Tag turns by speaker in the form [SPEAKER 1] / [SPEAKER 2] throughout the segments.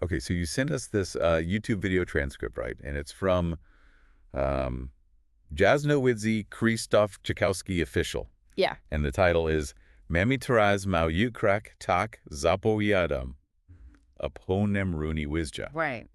[SPEAKER 1] Okay, so you sent us this YouTube video transcript, right? And it's from JASNOWIDZ Krzysztof Jackowski official.
[SPEAKER 2] Yeah.
[SPEAKER 1] And the title is Mamy teraz małykrak tak zapowiadam oponem runi wyjścia.
[SPEAKER 2] Right.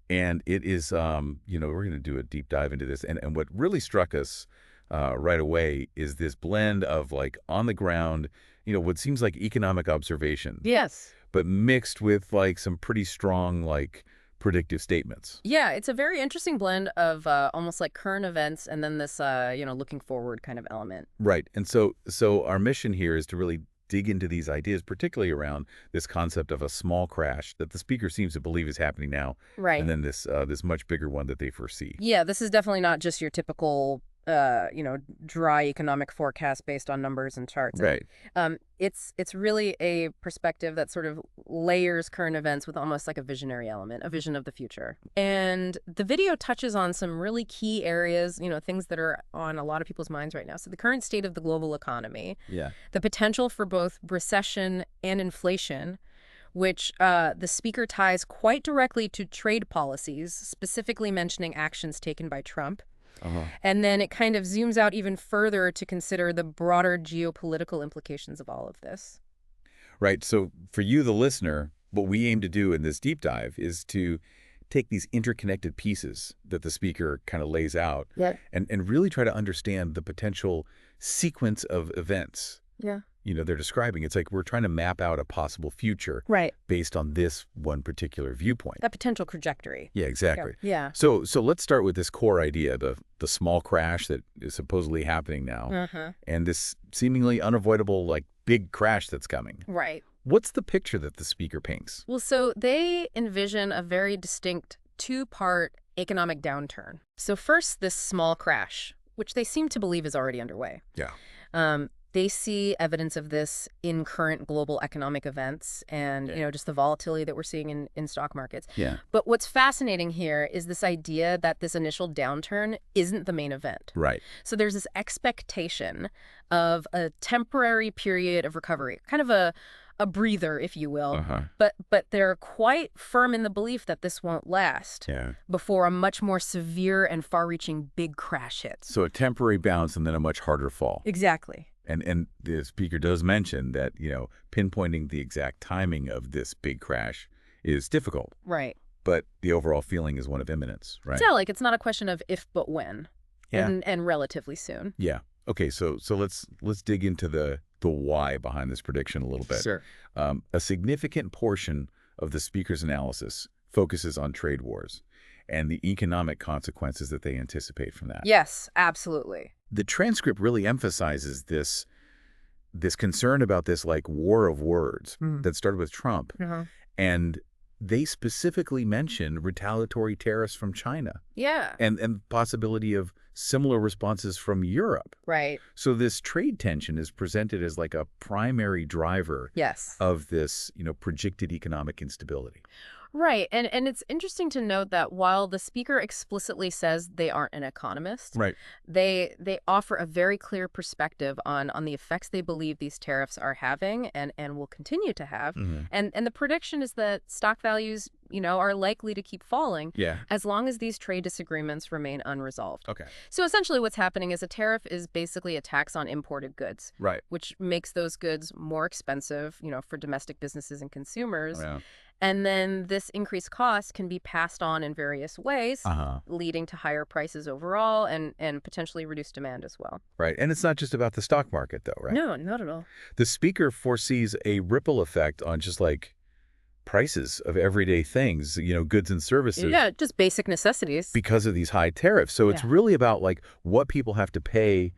[SPEAKER 1] And it is, we're going to do a deep dive into this. And what really struck us right away is this blend of like on the ground, what seems like economic observation.
[SPEAKER 2] Yes.
[SPEAKER 1] But mixed with like some pretty strong like predictive statements.
[SPEAKER 2] Yeah, it's a very interesting blend of almost like current events and then this, looking forward kind of element.
[SPEAKER 1] Right. And so our mission here is to really dig into these ideas, particularly around this concept of a small crash that the speaker seems to believe is happening now.
[SPEAKER 2] Right.
[SPEAKER 1] And then this much bigger one that they foresee.
[SPEAKER 2] Yeah, this is definitely not just your typical, dry economic forecast based on numbers and charts.
[SPEAKER 1] Right.
[SPEAKER 2] It's really a perspective that sort of layers current events with almost like a visionary element, a vision of the future. And the video touches on some really key areas, things that are on a lot of people's minds right now. So the current state of the global economy,
[SPEAKER 1] Yeah.
[SPEAKER 2] the potential for both recession and inflation, which the speaker ties quite directly to trade policies, specifically mentioning actions taken by Trump. And then it kind of zooms out even further to consider the broader geopolitical implications of all of this.
[SPEAKER 1] Right. So for you, the listener, what we aim to do in this deep dive is to take these interconnected pieces that the speaker kind of lays out and really try to understand the potential sequence of events.
[SPEAKER 2] Yeah.
[SPEAKER 1] They're describing. It's like we're trying to map out a possible future based on this one particular viewpoint.
[SPEAKER 2] That potential trajectory.
[SPEAKER 1] Yeah, exactly.
[SPEAKER 2] Yeah.
[SPEAKER 1] So let's start with this core idea, the small crash that is supposedly happening now, and this seemingly unavoidable, like, big crash that's coming.
[SPEAKER 2] Right.
[SPEAKER 1] What's the picture that the speaker paints?
[SPEAKER 2] Well, so they envision a very distinct two-part economic downturn. So first, this small crash, which they seem to believe is already underway.
[SPEAKER 1] Yeah.
[SPEAKER 2] They see evidence of this in current global economic events and, just the volatility that we're seeing in stock markets.
[SPEAKER 1] Yeah.
[SPEAKER 2] But what's fascinating here is this idea that this initial downturn isn't the main event.
[SPEAKER 1] Right.
[SPEAKER 2] So there's this expectation of a temporary period of recovery, kind of a breather, if you will. But they're quite firm in the belief that this won't last before a much more severe and far-reaching big crash hits.
[SPEAKER 1] So a temporary bounce and then a much harder fall.
[SPEAKER 2] Exactly.
[SPEAKER 1] And the speaker does mention that, pinpointing the exact timing of this big crash is difficult.
[SPEAKER 2] Right.
[SPEAKER 1] But the overall feeling is one of imminence, right?
[SPEAKER 2] Yeah, like it's not a question of if but when.
[SPEAKER 1] Yeah.
[SPEAKER 2] And relatively soon.
[SPEAKER 1] Yeah. Okay, so let's dig into the why behind this prediction a little bit.
[SPEAKER 2] Sure.
[SPEAKER 1] A significant portion of the speaker's analysis focuses on trade wars and the economic consequences that they anticipate from that.
[SPEAKER 2] Yes, absolutely.
[SPEAKER 1] The transcript really emphasizes this concern about this like war of words that started with Trump. And they specifically mention retaliatory tariffs from China.
[SPEAKER 2] Yeah.
[SPEAKER 1] And possibility of similar responses from Europe.
[SPEAKER 2] Right.
[SPEAKER 1] So this trade tension is presented as like a primary driver of this, projected economic instability.
[SPEAKER 2] Right. And it's interesting to note that while the speaker explicitly says they aren't an economist, they offer a very clear perspective on the effects they believe these tariffs are having and will continue to have. And the prediction is that stock values, are likely to keep falling as long as these trade disagreements remain unresolved.
[SPEAKER 1] Okay.
[SPEAKER 2] So essentially what's happening is a tariff is basically a tax on imported goods, which makes those goods more expensive, for domestic businesses and consumers. And then this increased cost can be passed on in various ways, leading to higher prices overall and potentially reduced demand as well.
[SPEAKER 1] Right. And it's not just about the stock market, though, right?
[SPEAKER 2] No, not at all.
[SPEAKER 1] The speaker foresees a ripple effect on just like prices of everyday things, goods and services.
[SPEAKER 2] Yeah, just basic necessities.
[SPEAKER 1] Because of these high tariffs. So it's really about like what people have to pay,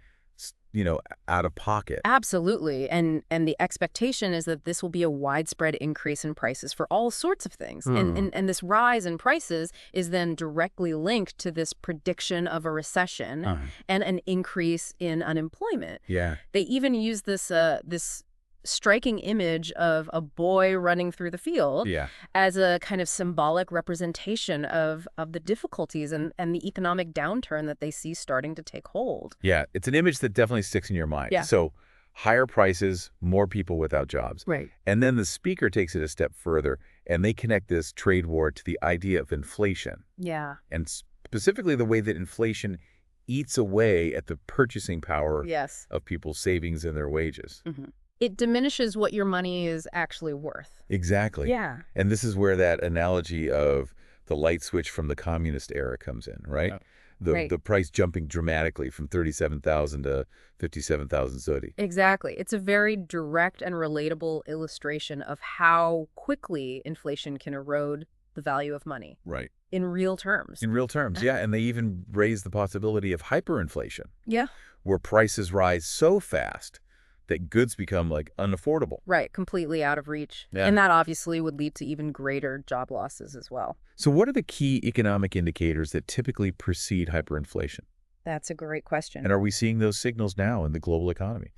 [SPEAKER 1] out of pocket.
[SPEAKER 2] Absolutely. And the expectation is that this will be a widespread increase in prices for all sorts of things. And this rise in prices is then directly linked to this prediction of a recession and an increase in unemployment.
[SPEAKER 1] Yeah.
[SPEAKER 2] They even use this striking image of a boy running through the field as a kind of symbolic representation of the difficulties and the economic downturn that they see starting to take hold.
[SPEAKER 1] Yeah, it's an image that definitely sticks in your mind.
[SPEAKER 2] Yeah.
[SPEAKER 1] So higher prices, more people without jobs.
[SPEAKER 2] Right.
[SPEAKER 1] And then the speaker takes it a step further And they connect this trade war to the idea of inflation.
[SPEAKER 2] Yeah.
[SPEAKER 1] And specifically the way that inflation eats away at the purchasing power of people's savings and their wages.
[SPEAKER 2] It diminishes what your money is actually worth.
[SPEAKER 1] Exactly.
[SPEAKER 2] Yeah.
[SPEAKER 1] And this is where that analogy of the light switch from the communist era comes in, right? The price jumping dramatically from 37,000 to 57,000 zloty.
[SPEAKER 2] Exactly. It's a very direct and relatable illustration of how quickly inflation can erode the value of money.
[SPEAKER 1] Right.
[SPEAKER 2] In real terms.
[SPEAKER 1] In real terms, yeah. And they even raise the possibility of hyperinflation.
[SPEAKER 2] Yeah.
[SPEAKER 1] Where prices rise so fast that goods become, like, unaffordable.
[SPEAKER 2] Right, completely out of reach. Yeah. And that obviously would lead to even greater job losses as well.
[SPEAKER 1] So what are the key economic indicators that typically precede hyperinflation?
[SPEAKER 2] That's a great question.
[SPEAKER 1] And are we seeing those signals now in the global economy?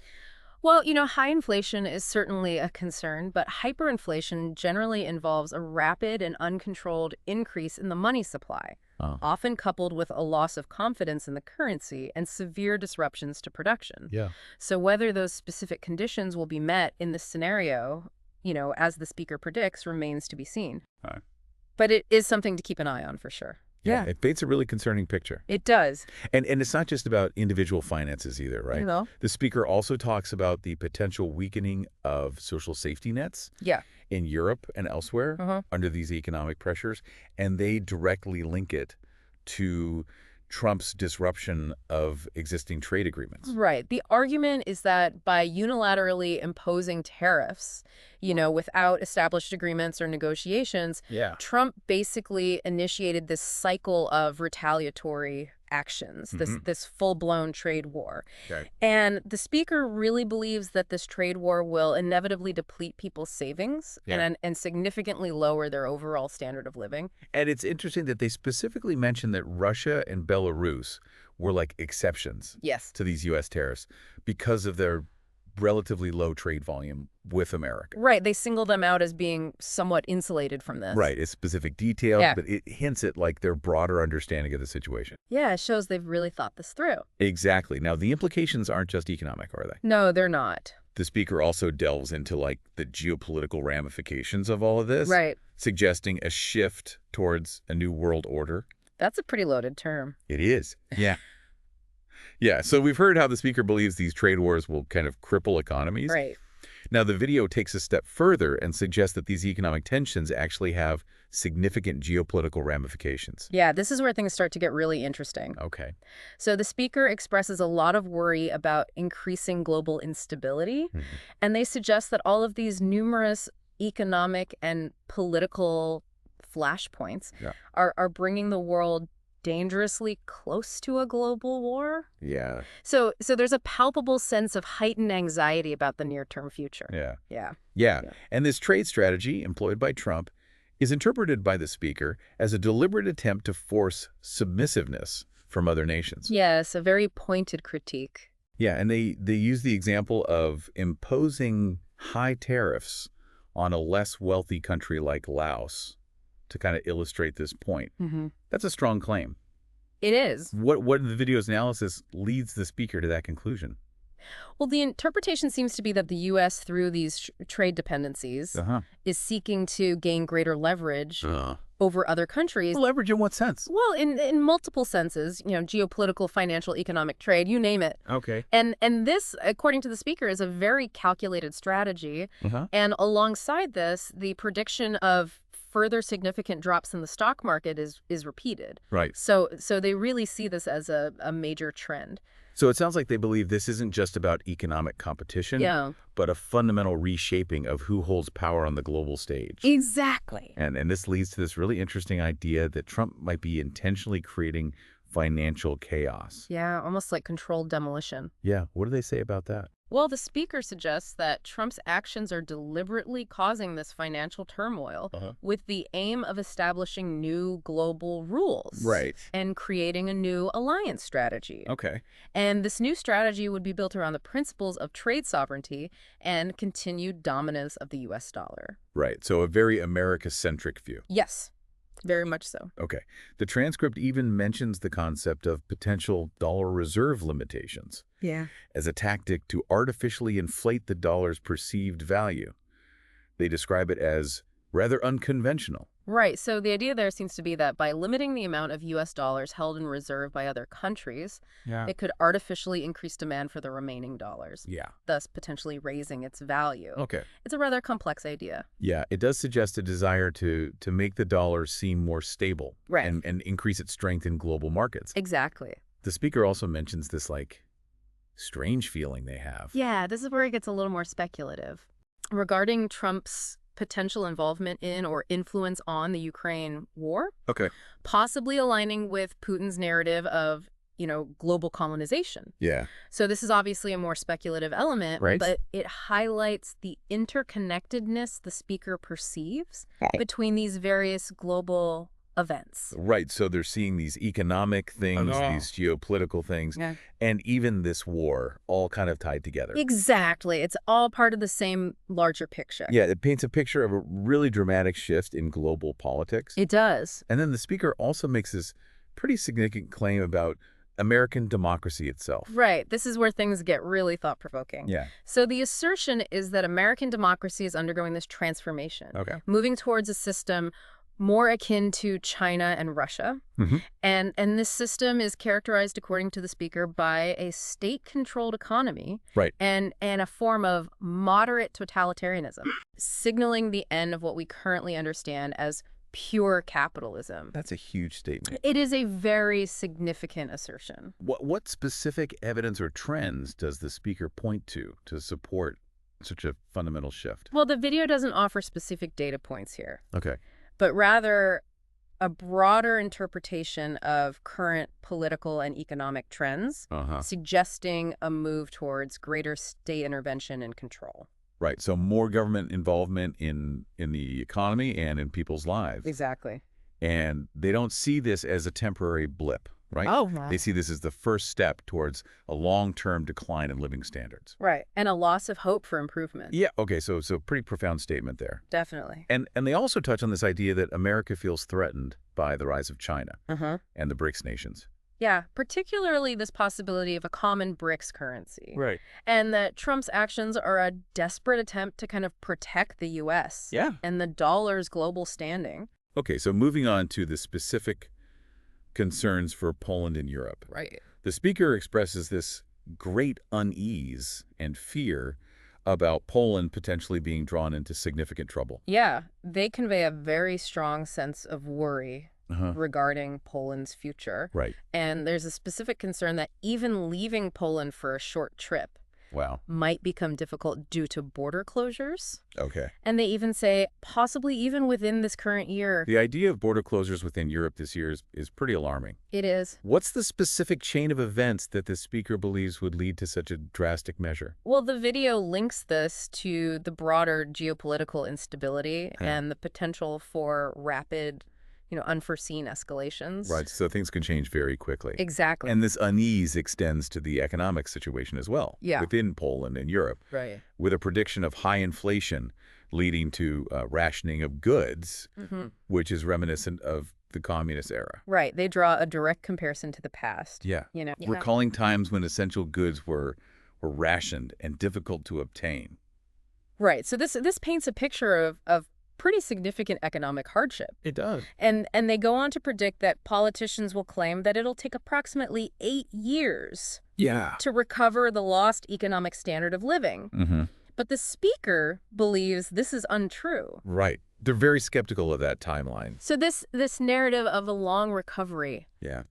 [SPEAKER 2] Well, high inflation is certainly a concern, but hyperinflation generally involves a rapid and uncontrolled increase in the money supply, often coupled with a loss of confidence in the currency and severe disruptions to production.
[SPEAKER 1] Yeah.
[SPEAKER 2] So whether those specific conditions will be met in this scenario, as the speaker predicts, remains to be seen. But it is something to keep an eye on for sure.
[SPEAKER 1] Yeah, it paints a really concerning picture.
[SPEAKER 2] It does.
[SPEAKER 1] And it's not just about individual finances either, right? The speaker also talks about the potential weakening of social safety nets in Europe and elsewhere under these economic pressures, and they directly link it to Trump's disruption of existing trade agreements.
[SPEAKER 2] Right. The argument is that by unilaterally imposing tariffs, without established agreements or negotiations, Trump basically initiated this cycle of retaliatory actions, this full-blown trade war.
[SPEAKER 1] Okay.
[SPEAKER 2] And the speaker really believes that this trade war will inevitably deplete people's savings and significantly lower their overall standard of living.
[SPEAKER 1] And it's interesting that they specifically mentioned that Russia and Belarus were like exceptions to these U.S. tariffs because of their relatively low trade volume with America.
[SPEAKER 2] Right. They single them out as being somewhat insulated from this.
[SPEAKER 1] Right. It's specific detail, but it hints at like their broader understanding of the situation.
[SPEAKER 2] Yeah, it shows they've really thought this through.
[SPEAKER 1] Exactly. Now, the implications aren't just economic, are they?
[SPEAKER 2] No, they're not.
[SPEAKER 1] The speaker also delves into like the geopolitical ramifications of all of this.
[SPEAKER 2] Right.
[SPEAKER 1] Suggesting a shift towards a new world order.
[SPEAKER 2] That's a pretty loaded term.
[SPEAKER 1] It is. Yeah. Yeah, so we've heard how the speaker believes these trade wars will kind of cripple economies.
[SPEAKER 2] Right.
[SPEAKER 1] Now, the video takes a step further and suggests that these economic tensions actually have significant geopolitical ramifications.
[SPEAKER 2] Yeah, this is where things start to get really interesting.
[SPEAKER 1] Okay.
[SPEAKER 2] So the speaker expresses a lot of worry about increasing global instability, and they suggest that all of these numerous economic and political flashpoints are bringing the world dangerously close to a global war.
[SPEAKER 1] Yeah.
[SPEAKER 2] So there's a palpable sense of heightened anxiety about the near-term future.
[SPEAKER 1] Yeah. And this trade strategy employed by Trump is interpreted by the speaker as a deliberate attempt to force submissiveness from other nations.
[SPEAKER 2] Yes, a very pointed critique.
[SPEAKER 1] Yeah, and they use the example of imposing high tariffs on a less wealthy country like Laos to kind of illustrate this point. That's a strong claim.
[SPEAKER 2] It is.
[SPEAKER 1] What in the video's analysis leads the speaker to that conclusion?
[SPEAKER 2] Well, the interpretation seems to be that the U.S., through these trade dependencies, is seeking to gain greater leverage over other countries.
[SPEAKER 1] Leverage in what sense?
[SPEAKER 2] Well, in multiple senses, geopolitical, financial, economic, trade, you name it.
[SPEAKER 1] Okay.
[SPEAKER 2] And this, according to the speaker, is a very calculated strategy. And alongside this, the prediction of further significant drops in the stock market is repeated.
[SPEAKER 1] Right.
[SPEAKER 2] So they really see this as a major trend.
[SPEAKER 1] So it sounds like they believe this isn't just about economic competition, but a fundamental reshaping of who holds power on the global stage.
[SPEAKER 2] Exactly.
[SPEAKER 1] And this leads to this really interesting idea that Trump might be intentionally creating financial chaos.
[SPEAKER 2] Yeah, almost like controlled demolition.
[SPEAKER 1] Yeah. What do they say about that?
[SPEAKER 2] Well, the speaker suggests that Trump's actions are deliberately causing this financial turmoil with the aim of establishing new global rules.
[SPEAKER 1] Right.
[SPEAKER 2] And creating a new alliance strategy.
[SPEAKER 1] Okay.
[SPEAKER 2] And this new strategy would be built around the principles of trade sovereignty and continued dominance of the U.S. dollar.
[SPEAKER 1] Right. So a very America-centric view.
[SPEAKER 2] Yes. Very much so.
[SPEAKER 1] Okay. The transcript even mentions the concept of potential dollar reserve limitations as a tactic to artificially inflate the dollar's perceived value. They describe it as rather unconventional.
[SPEAKER 2] Right. So the idea there seems to be that by limiting the amount of U.S. dollars held in reserve by other countries, it could artificially increase demand for the remaining dollars, thus potentially raising its value.
[SPEAKER 1] Okay.
[SPEAKER 2] It's a rather complex idea.
[SPEAKER 1] Yeah, it does suggest a desire to make the dollar seem more stable and increase its strength in global markets.
[SPEAKER 2] Exactly.
[SPEAKER 1] The speaker also mentions this, strange feeling they have.
[SPEAKER 2] Yeah, this is where it gets a little more speculative. Regarding Trump's potential involvement in or influence on the Ukraine war.
[SPEAKER 1] Okay.
[SPEAKER 2] Possibly aligning with Putin's narrative of, global colonization.
[SPEAKER 1] Yeah.
[SPEAKER 2] So this is obviously a more speculative element, but it highlights the interconnectedness the speaker perceives between these various global events.
[SPEAKER 1] Right. So they're seeing these economic things, these geopolitical things, and even this war all kind of tied together.
[SPEAKER 2] Exactly. It's all part of the same larger picture.
[SPEAKER 1] Yeah, it paints a picture of a really dramatic shift in global politics.
[SPEAKER 2] It does.
[SPEAKER 1] And then the speaker also makes this pretty significant claim about American democracy itself.
[SPEAKER 2] Right. This is where things get really thought-provoking.
[SPEAKER 1] Yeah.
[SPEAKER 2] So the assertion is that American democracy is undergoing this transformation, moving towards a system more akin to China and Russia. And this system is characterized, according to the speaker, by a state-controlled economy and a form of moderate totalitarianism, signaling the end of what we currently understand as pure capitalism.
[SPEAKER 1] That's a huge statement.
[SPEAKER 2] It is a very significant assertion.
[SPEAKER 1] What specific evidence or trends does the speaker point to support such a fundamental shift?
[SPEAKER 2] Well, the video doesn't offer specific data points here.
[SPEAKER 1] Okay.
[SPEAKER 2] But rather a broader interpretation of current political and economic trends, suggesting a move towards greater state intervention and control.
[SPEAKER 1] Right. So more government involvement in the economy and in people's lives.
[SPEAKER 2] Exactly.
[SPEAKER 1] And they don't see this as a temporary blip, right?
[SPEAKER 2] Oh, right.
[SPEAKER 1] They see this as the first step towards a long-term decline in living standards.
[SPEAKER 2] Right. And a loss of hope for improvement.
[SPEAKER 1] Yeah. Okay. So pretty profound statement there.
[SPEAKER 2] Definitely.
[SPEAKER 1] And they also touch on this idea that America feels threatened by the rise of China and the BRICS nations.
[SPEAKER 2] Yeah, particularly this possibility of a common BRICS currency.
[SPEAKER 1] Right.
[SPEAKER 2] And that Trump's actions are a desperate attempt to kind of protect the U.S. and the dollar's global standing.
[SPEAKER 1] Okay, so moving on to the specific concerns for Poland and Europe.
[SPEAKER 2] Right.
[SPEAKER 1] The speaker expresses this great unease and fear about Poland potentially being drawn into significant trouble.
[SPEAKER 2] Yeah, they convey a very strong sense of worry regarding Poland's future.
[SPEAKER 1] Right.
[SPEAKER 2] And there's a specific concern that even leaving Poland for a short trip might become difficult due to border closures.
[SPEAKER 1] Okay.
[SPEAKER 2] And they even say possibly even within this current year.
[SPEAKER 1] The idea of border closures within Europe this year is pretty alarming.
[SPEAKER 2] It is.
[SPEAKER 1] What's the specific chain of events that the speaker believes would lead to such a drastic measure?
[SPEAKER 2] Well, the video links this to the broader geopolitical instability and the potential for rapid unforeseen escalations.
[SPEAKER 1] Right, so things can change very quickly.
[SPEAKER 2] Exactly.
[SPEAKER 1] And this unease extends to the economic situation as well within Poland and Europe.
[SPEAKER 2] Right.
[SPEAKER 1] With a prediction of high inflation leading to rationing of goods, which is reminiscent of the communist era.
[SPEAKER 2] Right. They draw a direct comparison to the past.
[SPEAKER 1] Yeah. Recalling times when essential goods were rationed and difficult to obtain.
[SPEAKER 2] Right. So this paints a picture of pretty significant economic hardship.
[SPEAKER 1] It does.
[SPEAKER 2] And they go on to predict that politicians will claim that it'll take approximately 8 years to recover the lost economic standard of living. But the speaker believes this is untrue.
[SPEAKER 1] Right. They're very skeptical of that timeline.
[SPEAKER 2] So this narrative of a long recovery,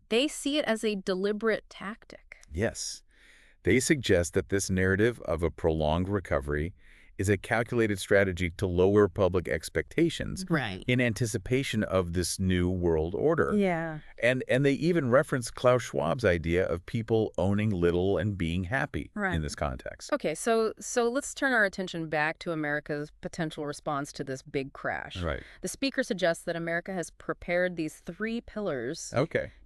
[SPEAKER 2] they see it as a deliberate tactic.
[SPEAKER 1] Yes. They suggest that this narrative of a prolonged recovery is a calculated strategy to lower public expectations in anticipation of this new world order.
[SPEAKER 2] Yeah.
[SPEAKER 1] And they even reference Klaus Schwab's idea of people owning little and being happy in this context.
[SPEAKER 2] Okay, so let's turn our attention back to America's potential response to this big crash.
[SPEAKER 1] Right.
[SPEAKER 2] The speaker suggests that America has prepared these 3 pillars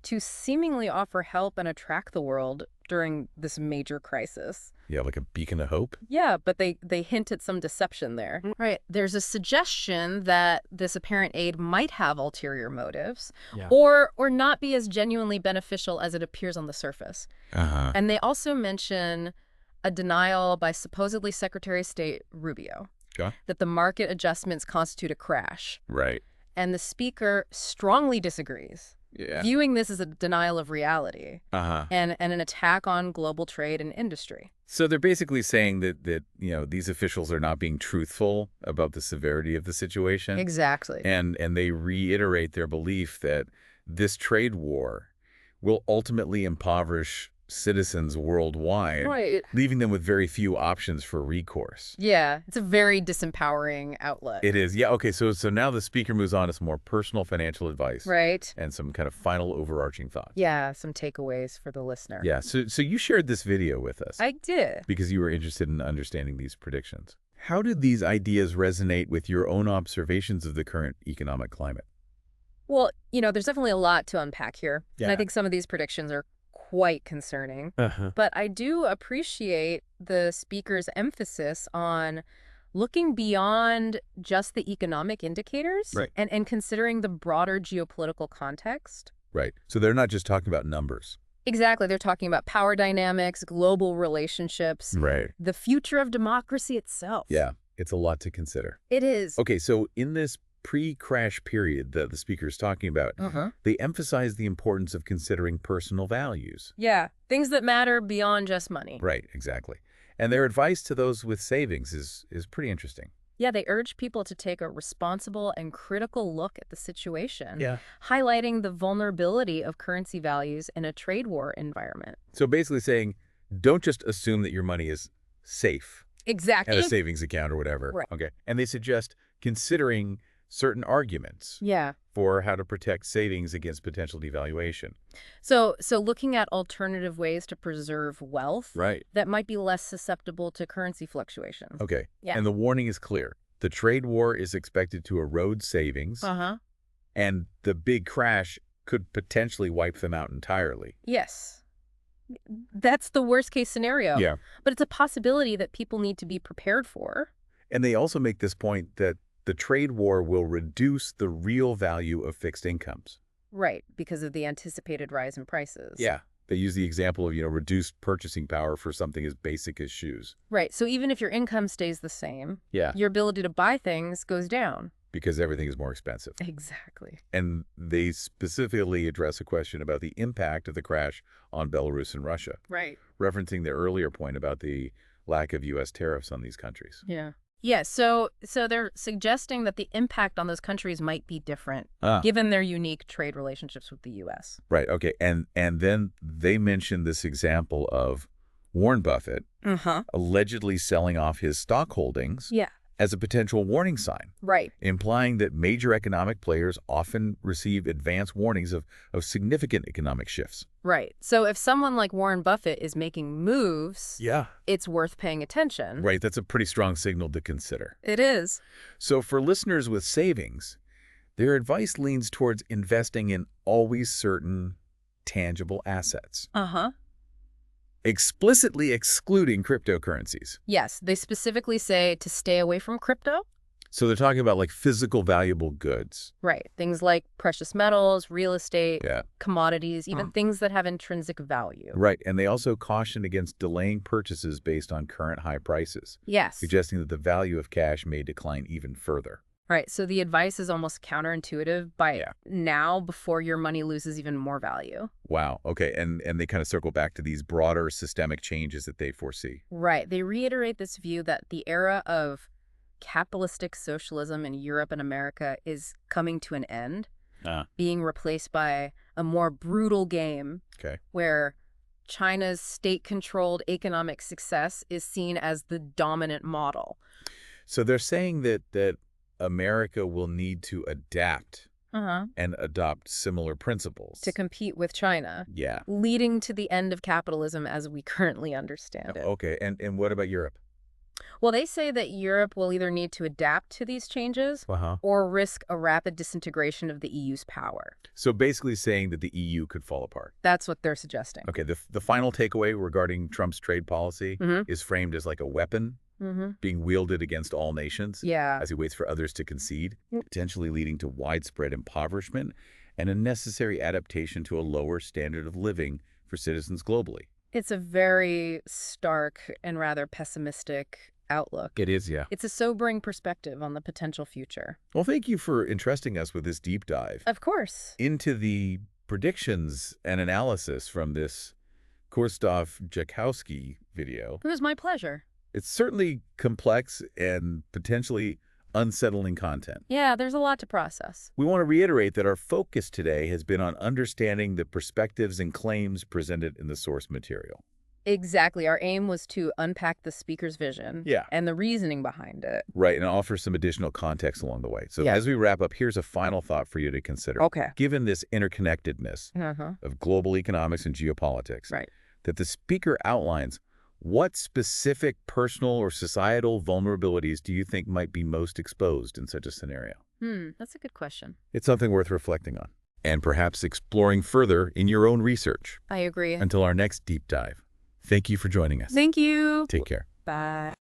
[SPEAKER 2] to seemingly offer help and attract the world during this major crisis.
[SPEAKER 1] Yeah, like a beacon of hope?
[SPEAKER 2] Yeah, but they hint at some deception there. Right. There's a suggestion that this apparent aid might have ulterior motives or not be as genuinely beneficial as it appears on the surface. And they also mention a denial by supposedly Secretary of State Rubio. that the market adjustments constitute a crash.
[SPEAKER 1] Right.
[SPEAKER 2] And the speaker strongly disagrees, viewing this as a denial of reality and an attack on global trade and industry.
[SPEAKER 1] So they're basically saying that these officials are not being truthful about the severity of the situation.
[SPEAKER 2] Exactly.
[SPEAKER 1] And they reiterate their belief that this trade war will ultimately impoverish citizens worldwide, leaving them with very few options for recourse.
[SPEAKER 2] Yeah, it's a very disempowering outlet.
[SPEAKER 1] It is. Yeah, okay, so now the speaker moves on to some more personal financial advice.
[SPEAKER 2] Right.
[SPEAKER 1] And some kind of final overarching thoughts.
[SPEAKER 2] Yeah, some takeaways for the listener.
[SPEAKER 1] Yeah, so you shared this video with us.
[SPEAKER 2] I did.
[SPEAKER 1] Because you were interested in understanding these predictions. How did these ideas resonate with your own observations of the current economic climate?
[SPEAKER 2] Well, there's definitely a lot to unpack here.
[SPEAKER 1] Yeah.
[SPEAKER 2] And I think some of these predictions are quite concerning. But I do appreciate the speaker's emphasis on looking beyond just the economic indicators and considering the broader geopolitical context.
[SPEAKER 1] Right. So they're not just talking about numbers.
[SPEAKER 2] Exactly. They're talking about power dynamics, global relationships, the future of democracy itself.
[SPEAKER 1] Yeah, it's a lot to consider.
[SPEAKER 2] It is.
[SPEAKER 1] Okay, so in this pre-crash period that the speaker is talking about, they emphasize the importance of considering personal values.
[SPEAKER 2] Yeah, things that matter beyond just money.
[SPEAKER 1] Right, exactly. And their advice to those with savings is pretty interesting.
[SPEAKER 2] Yeah, they urge people to take a responsible and critical look at the situation, highlighting the vulnerability of currency values in a trade war environment.
[SPEAKER 1] So basically saying, don't just assume that your money is safe.
[SPEAKER 2] Exactly.
[SPEAKER 1] At a savings account or whatever.
[SPEAKER 2] Right.
[SPEAKER 1] Okay. And they suggest considering certain arguments for how to protect savings against potential devaluation.
[SPEAKER 2] So looking at alternative ways to preserve wealth that might be less susceptible to currency fluctuations.
[SPEAKER 1] Okay.
[SPEAKER 2] Yeah.
[SPEAKER 1] And the warning is clear. The trade war is expected to erode savings, and the big crash could potentially wipe them out entirely.
[SPEAKER 2] Yes. That's the worst case scenario.
[SPEAKER 1] Yeah.
[SPEAKER 2] But it's a possibility that people need to be prepared for.
[SPEAKER 1] And they also make this point that the trade war will reduce the real value of fixed incomes.
[SPEAKER 2] Right, because of the anticipated rise in prices.
[SPEAKER 1] Yeah. They use the example of, reduced purchasing power for something as basic as shoes.
[SPEAKER 2] Right. So even if your income stays the same, your ability to buy things goes down.
[SPEAKER 1] Because everything is more expensive.
[SPEAKER 2] Exactly.
[SPEAKER 1] And they specifically address a question about the impact of the crash on Belarus and Russia.
[SPEAKER 2] Right.
[SPEAKER 1] Referencing their earlier point about the lack of U.S. tariffs on these countries.
[SPEAKER 2] Yeah. Yeah, so they're suggesting that the impact on those countries might be different, given their unique trade relationships with the U.S.
[SPEAKER 1] Right, okay. And then they mentioned this example of Warren Buffett allegedly selling off his stock holdings as a potential warning sign.
[SPEAKER 2] Right.
[SPEAKER 1] Implying that major economic players often receive advance warnings of significant economic shifts.
[SPEAKER 2] Right. So if someone like Warren Buffett is making moves, it's worth paying attention.
[SPEAKER 1] Right. That's a pretty strong signal to consider.
[SPEAKER 2] It is.
[SPEAKER 1] So for listeners with savings, their advice leans towards investing in always certain tangible assets. Explicitly excluding cryptocurrencies.
[SPEAKER 2] Yes, they specifically say to stay away from crypto.
[SPEAKER 1] So they're talking about like physical valuable goods.
[SPEAKER 2] Right. Things like precious metals, real estate, commodities, even things that have intrinsic value.
[SPEAKER 1] Right. And they also caution against delaying purchases based on current high prices.
[SPEAKER 2] Yes.
[SPEAKER 1] Suggesting that the value of cash may decline even further.
[SPEAKER 2] Right. So the advice is almost counterintuitive by now before your money loses even more value.
[SPEAKER 1] Wow. Okay. And they kind of circle back to these broader systemic changes that they foresee.
[SPEAKER 2] Right. They reiterate this view that the era of capitalistic socialism in Europe and America is coming to an end, being replaced by a more brutal game where China's state-controlled economic success is seen as the dominant model.
[SPEAKER 1] So they're saying that America will need to adapt and adopt similar principles.
[SPEAKER 2] To compete with China.
[SPEAKER 1] Yeah.
[SPEAKER 2] Leading to the end of capitalism as we currently understand it.
[SPEAKER 1] Okay. And what about Europe?
[SPEAKER 2] Well, they say that Europe will either need to adapt to these changes or risk a rapid disintegration of the EU's power.
[SPEAKER 1] So basically saying that the EU could fall apart.
[SPEAKER 2] That's what they're suggesting.
[SPEAKER 1] Okay. The final takeaway regarding Trump's trade policy is framed as like a weapon being wielded against all nations as he waits for others to concede, potentially leading to widespread impoverishment and a necessary adaptation to a lower standard of living for citizens globally.
[SPEAKER 2] It's a very stark and rather pessimistic outlook.
[SPEAKER 1] It is, yeah.
[SPEAKER 2] It's a sobering perspective on the potential future.
[SPEAKER 1] Well, thank you for entrusting us with this deep dive.
[SPEAKER 2] Of course.
[SPEAKER 1] Into the predictions and analysis from this Krzysztof Jackowski video.
[SPEAKER 2] It was my pleasure.
[SPEAKER 1] It's certainly complex and potentially unsettling content.
[SPEAKER 2] Yeah, there's a lot to process.
[SPEAKER 1] We want to reiterate that our focus today has been on understanding the perspectives and claims presented in the source material.
[SPEAKER 2] Exactly. Our aim was to unpack the speaker's vision and the reasoning behind it.
[SPEAKER 1] Right, and offer some additional context along the way. So as we wrap up, here's a final thought for you to consider.
[SPEAKER 2] Okay.
[SPEAKER 1] Given this interconnectedness of global economics and geopolitics, that the speaker outlines, what specific personal or societal vulnerabilities do you think might be most exposed in such a scenario?
[SPEAKER 2] That's a good question.
[SPEAKER 1] It's something worth reflecting on and perhaps exploring further in your own research.
[SPEAKER 2] I agree.
[SPEAKER 1] Until our next deep dive. Thank you for joining us.
[SPEAKER 2] Thank you.
[SPEAKER 1] Take care.
[SPEAKER 2] Bye.